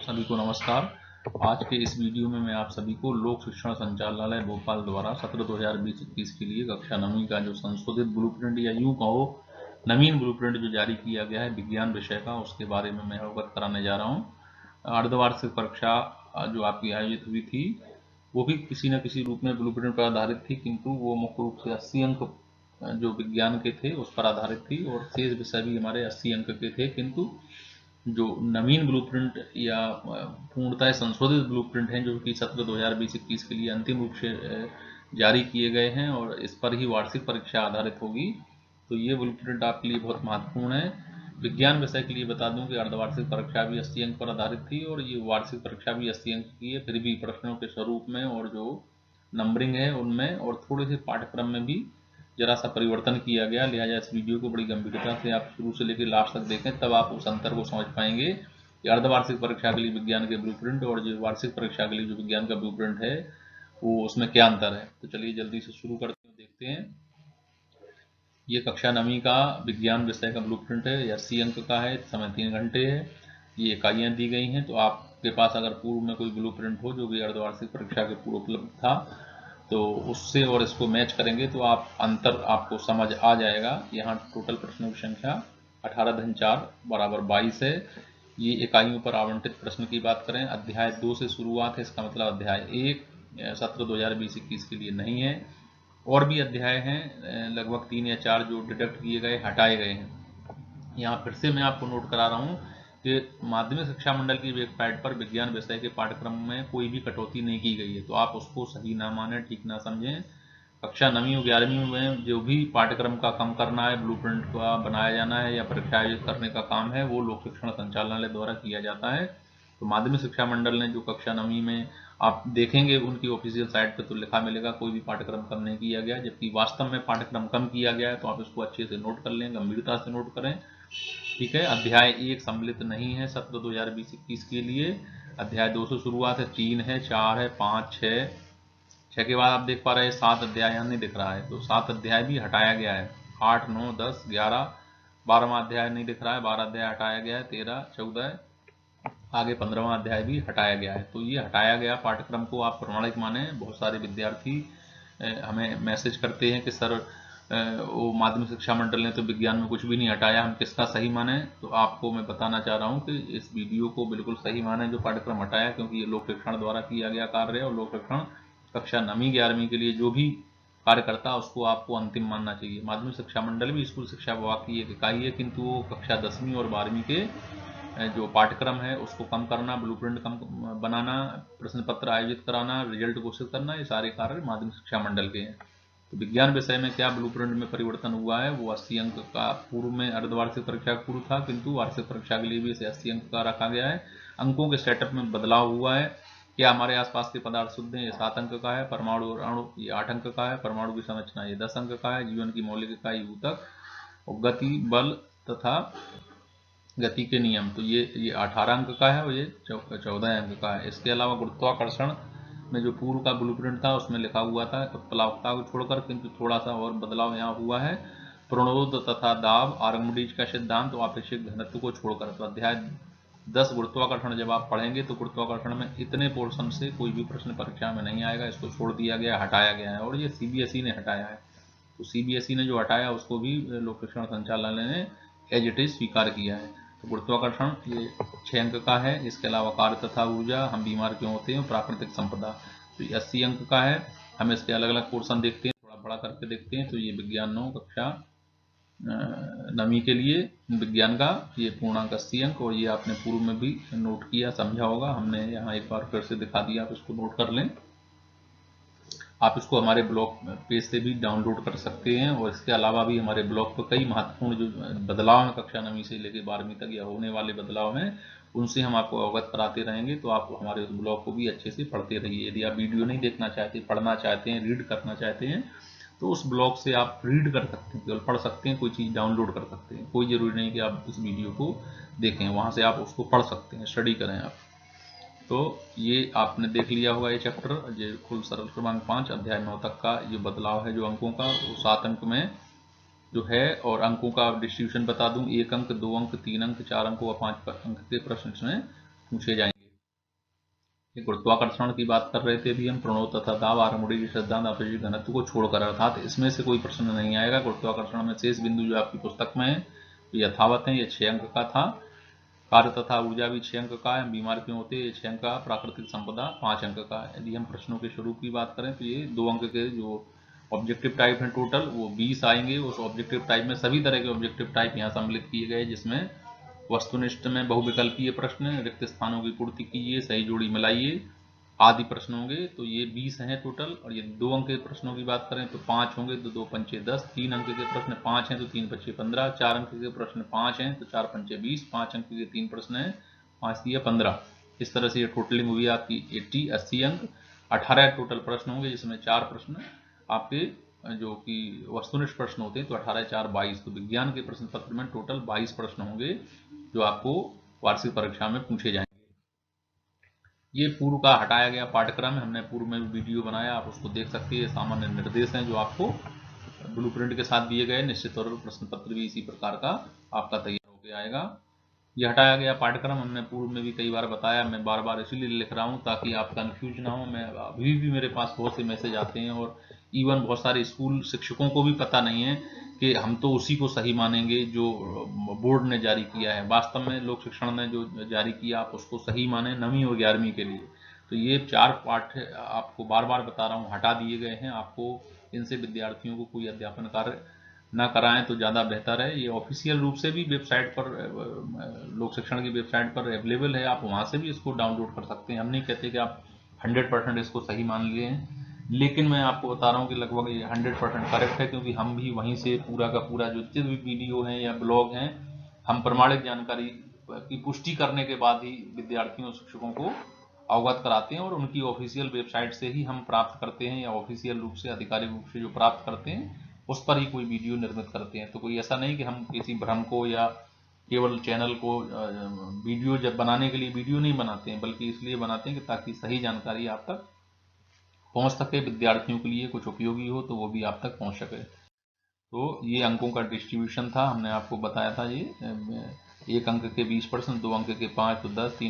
सभी को नमस्कार। आज के इस वीडियो में मैं आप सभी को लोक शिक्षण संचालनालय भोपाल द्वारा सत्र 2020-21 के लिए कक्षा 9वीं का जो संशोधित ब्लूप्रिंट या यूं कहो नवीन ब्लूप्रिंट जो जारी किया गया है विज्ञान विषय का, उसके बारे में मैं अवगत कराने जा रहा हूं। अर्धवार्षिक परीक्षा जो आपकी आयोजित हुई थी वो भी किसी न किसी रूप में ब्लूप्रिंट पर आधारित थी, किंतु वो मुख्य रूप से 80 अंक जो विज्ञान के थे उस पर आधारित थी और शेष विषय भी हमारे 80 अंक के थे। किंतु जो नवीन ब्लूप्रिंट या पूर्णतः संशोधित ब्लूप्रिंट हैं जो कि सत्र 2020-21 के लिए अंतिम रूप से जारी किए गए हैं और इस पर ही वार्षिक परीक्षा आधारित होगी, तो ये ब्लूप्रिंट आपके लिए बहुत महत्वपूर्ण है। विज्ञान विषय के लिए बता दूं कि अर्धवार्षिक परीक्षा भी 80 अंक पर आधारित थी और ये वार्षिक परीक्षा भी 80 अंक की है। फिर भी प्रश्नों के स्वरूप में और जो नंबरिंग है उनमें और थोड़े से पाठ्यक्रम में भी जरा सा परिवर्तन किया गया, लिहाजा इस वीडियो को बड़ी गंभीरता से आप शुरू से लेकर लास्ट तक देखें, तब आप उस अंतर को समझ पाएंगे कि अर्धवार्षिक परीक्षा के लिए विज्ञान के ब्लूप्रिंट और जो वार्षिक परीक्षा के लिए जो विज्ञान का ब्लूप्रिंट है वो उसमें क्या अंतर है। तो चलिए जल्दी से शुरू करते हैं, देखते हैं। ये कक्षा 9वीं का विज्ञान विषय का ब्लूप्रिंट है, 80 अंक का है, समय 3 घंटे है, ये इकाइयाँ दी गई हैं। तो आपके पास अगर पूर्व में कोई ब्लूप्रिंट हो जो कि अर्धवार्षिक परीक्षा के पूर्व उपलब्ध था तो उससे और इसको मैच करेंगे तो आप अंतर आपको समझ आ जाएगा। यहाँ टोटल प्रश्नों की संख्या 18-4 बराबर 22 है। ये इकाइयों पर आवंटित प्रश्न की बात करें, अध्याय 2 से शुरुआत है, इसका मतलब अध्याय 1 सत्र 2020-21 के लिए नहीं है। और भी अध्याय हैं लगभग 3 या 4 जो डिडक्ट किए गए, हटाए गए हैं। यहाँ फिर से मैं आपको नोट करा रहा हूँ कि माध्यमिक शिक्षा मंडल की वेबसाइट पर विज्ञान विषय के पाठ्यक्रम में कोई भी कटौती नहीं की गई है, तो आप उसको सही ना माने, ठीक ना समझें। कक्षा 9वीं और 11वीं में जो भी पाठ्यक्रम का कम करना है, ब्लूप्रिंट का बनाया जाना है या परीक्षा आयोजित करने का काम है वो लोक शिक्षण संचालनालय द्वारा किया जाता है। तो माध्यमिक शिक्षा मंडल ने जो कक्षा 9वीं में आप देखेंगे उनकी ऑफिशियल साइट पे तो लिखा मिलेगा कोई भी पाठ्यक्रम कम नहीं किया गया, जबकि वास्तव में पाठ्यक्रम कम किया गया है। तो आप इसको अच्छे से नोट कर लें, गंभीरता से नोट करें, ठीक है। अध्याय 1 सम्मिलित नहीं है सत्र 2020-21 के लिए। अध्याय 2 से शुरुआत है, 3 है, 4 है, 5, 6 के बाद आप देख पा रहे हैं 7 अध्याय यहाँ नहीं दिख रहा है, तो 7 अध्याय भी हटाया गया है। 8, 9, 10, 11, 12वां अध्याय नहीं दिख रहा है, 12 अध्याय हटाया गया है, 13, 14, आगे 15वां अध्याय भी हटाया गया है। तो ये हटाया गया पाठ्यक्रम को आप प्रमाणिक माने। बहुत सारे विद्यार्थी हमें मैसेज करते हैं कि सर वो माध्यमिक शिक्षा मंडल ने तो विज्ञान में कुछ भी नहीं हटाया, हम किसका सही माने। तो आपको मैं बताना चाह रहा हूँ कि इस वीडियो को बिल्कुल सही माने जो पाठ्यक्रम हटाया, क्योंकि ये लोक शिक्षण द्वारा किया गया कार्य है और लोक शिक्षण कक्षा 9वीं 11वीं के लिए जो भी कार्य करता है उसको आपको अंतिम मानना चाहिए। माध्यमिक शिक्षा मंडल भी स्कूल शिक्षा विभाग की एक इकाई है, किंतु वो कक्षा 10वीं और 12वीं के जो पाठ्यक्रम है उसको कम करना, ब्लूप्रिंट कम बनाना, प्रश्न पत्र आयोजित कराना, रिजल्ट घोषित करना, ये सारे कार्य माध्यमिक शिक्षा मंडल के हैं। तो विज्ञान विषय में क्या ब्लूप्रिंट में परिवर्तन हुआ है, वो 80 अंक का पूर्व में अर्धवार्षिक परीक्षा पूर्व था, किंतु वार्षिक परीक्षा के लिए भी इसे 80 अंक का रखा गया है। अंकों के सेटअप में बदलाव हुआ है। क्या हमारे आसपास के पदार्थ शुद्ध हैं, ये 7 अंक का है। परमाणु और अणु ये 8 अंक का है। परमाणु की संरचना ये 10 अंक का है। जीवन की मौलिक इकाई ऊतक और गति, बल तथा गति के नियम, तो ये 18 अंक का है और ये 14 अंक का है। इसके अलावा गुरुत्वाकर्षण में जो पूर्व का ब्लूप्रिंट था उसमें लिखा हुआ था उत्प्लावकता को छोड़कर, किंतु थोड़ा सा और बदलाव यहाँ हुआ है। प्रणोद तथा दाब, आर्किमिडीज का सिद्धांत और आपेक्षिक घनत्व को छोड़कर। तो अध्याय 10 गुरुत्वाकर्षण जब आप पढ़ेंगे तो गुरुत्वाकर्षण में इतने पोर्शन से कोई भी प्रश्न परीक्षा में नहीं आएगा, इसको छोड़ दिया गया, हटाया गया है और ये सीबीएसई ने हटाया है। तो सीबीएसई ने जो हटाया उसको भी लोक शिक्षण संचालनालय ने एज इट इज स्वीकार किया है। तो गुरुत्वाकर्षण ये 6 अंक का है। इसके अलावा कार्य तथा ऊर्जा, हम बीमार क्यों होते हैं, प्राकृतिक संपदा, तो ये 80 अंक का है। हम इसके अलग अलग पोर्शन देखते हैं, थोड़ा बड़ा करके देखते हैं। तो ये विज्ञान 9 कक्षा 9वीं के लिए विज्ञान का ये पूर्णांक 80 अंक, और ये आपने पूर्व में भी नोट किया, समझा होगा, हमने यहाँ एक बार फिर से दिखा दिया, आप इसको नोट कर लें। आप इसको हमारे ब्लॉग पेज से भी डाउनलोड कर सकते हैं और इसके अलावा भी हमारे ब्लॉग पर कई महत्वपूर्ण जो बदलाव हैं कक्षा 9वीं से लेकर 12वीं तक या होने वाले बदलाव हैं उनसे हम आपको अवगत कराते रहेंगे। तो आप हमारे उस ब्लॉग को भी अच्छे से पढ़ते रहिए। यदि आप वीडियो नहीं देखना चाहते, पढ़ना चाहते हैं, रीड करना चाहते हैं, तो उस ब्लॉग से आप रीड कर सकते हैं, केवल पढ़ सकते हैं, कोई चीज़ डाउनलोड कर सकते हैं। कोई ज़रूरी नहीं कि आप इस वीडियो को देखें, वहाँ से आप उसको पढ़ सकते हैं, स्टडी करें आप। तो ये आपने देख लिया होगा ये चैप्टर, ये कुल सरल क्रमांक 5 अध्याय 9 तक का जो बदलाव है जो अंकों का, वो 7 अंक में जो है। और अंकों का डिस्ट्रीब्यूशन बता दूं, 1 अंक, 2 अंक, 3 अंक, 4 अंक और 5 अंक के प्रश्न इसमें पूछे जाएंगे। गुरुत्वाकर्षण की बात कर रहे थे अभी हम, प्रणोद तथा दाब आरमुड़ी की सिद्धांत आपेक्षिक घनत्व को छोड़कर, अर्थात इसमें से कोई प्रश्न नहीं आएगा। गुरुत्वाकर्षण में शेष बिंदु जो आपकी पुस्तक में है यथावत है, ये 6 अंक का था। कार्य तथा ऊर्जा भी 6 अंक का है, बीमार क्यों होते हैं, ये 6 अंक का। प्राकृतिक संपदा 5 अंक का। यदि हम प्रश्नों के स्वरूप की बात करें तो ये 2 अंक के जो ऑब्जेक्टिव टाइप हैं टोटल वो 20 आएंगे। उस ऑब्जेक्टिव टाइप में सभी तरह के ऑब्जेक्टिव टाइप यहाँ सम्मिलित किए गए, जिसमें वस्तुनिष्ठ में बहुविकल्पीय प्रश्न, रिक्त स्थानों की पूर्ति कीजिए, सही जोड़ी मिलाइए आदि प्रश्न होंगे। तो ये 20 हैं टोटल। और ये 2 अंक के प्रश्नों की बात करें तो 5 होंगे, तो 2 पंचे 10। 3 अंक के प्रश्न 5 हैं तो 3 पच्चे 15। 4 अंक के प्रश्न 5 हैं तो 4 पंचे 20। 5 अंक के 3 प्रश्न हैं, 5 दिया 15। इस तरह से ये टोटलिंग हुई आपकी 80 अंक। 18 टोटल प्रश्न होंगे, जिसमें 4 प्रश्न आपके जो कि वस्तुनिष्ठ प्रश्न होते हैं, तो 18 4 22। तो विज्ञान के प्रश्न पत्र में टोटल 22 प्रश्न होंगे जो आपको वार्षिक परीक्षा में पूछे जाएंगे। ये पूर्व का हटाया गया पाठ्यक्रम है, हमने पूर्व में वीडियो बनाया, आप उसको देख सकते हैं। सामान्य निर्देश हैं जो आपको ब्लूप्रिंट के साथ दिए गए। निश्चित तौर पर प्रश्न पत्र भी इसी प्रकार का आपका तैयार होकर आएगा। ये हटाया गया पाठ्यक्रम हमने पूर्व में भी कई बार बताया, मैं बार बार इसीलिए लिख रहा हूँ ताकि आप कंफ्यूज ना हो। मैं अभी भी मेरे पास बहुत से मैसेज आते हैं, और इवन बहुत सारे स्कूल शिक्षकों को भी पता नहीं है कि हम तो उसी को सही मानेंगे जो बोर्ड ने जारी किया है। वास्तव में लोक शिक्षण ने जो जारी किया आप उसको सही माने 9वीं और 11वीं के लिए। तो ये 4 पाठ आपको बार बार बता रहा हूँ हटा दिए गए हैं। आपको इनसे विद्यार्थियों को कोई अध्यापन कार्य ना कराएं तो ज़्यादा बेहतर है। ये ऑफिशियल रूप से भी वेबसाइट पर, लोक शिक्षण की वेबसाइट पर अवेलेबल है, आप वहाँ से भी इसको डाउनलोड कर सकते हैं। हम नहीं कहते कि आप 100% इसको सही मान लिए हैं, लेकिन मैं आपको बता रहा हूँ कि लगभग ये 100% करेक्ट है, क्योंकि हम भी वहीं से पूरा का पूरा जो जितने भी वीडियो हैं या ब्लॉग हैं, हम प्रमाणित जानकारी की पुष्टि करने के बाद ही विद्यार्थियों और शिक्षकों को अवगत कराते हैं, और उनकी ऑफिशियल वेबसाइट से ही हम प्राप्त करते हैं, या ऑफिशियल रूप से आधिकारिक रूप से जो प्राप्त करते हैं उस पर ही कोई वीडियो निर्मित करते हैं। तो कोई ऐसा नहीं कि हम किसी भ्रम को या केवल चैनल को वीडियो जब बनाने के लिए वीडियो नहीं बनाते हैं, बल्कि इसलिए बनाते हैं कि ताकि सही जानकारी आप तक पहुंच सके, विद्यार्थियों के लिए कुछ उपयोगी हो तो वो भी आप तक पहुंच सके। तो ये अंकों का डिस्ट्रीब्यूशन था, हमने आपको बताया था। ये 1 अंक के 20 प्रश्न, 2 अंक के 5 तो 10, 3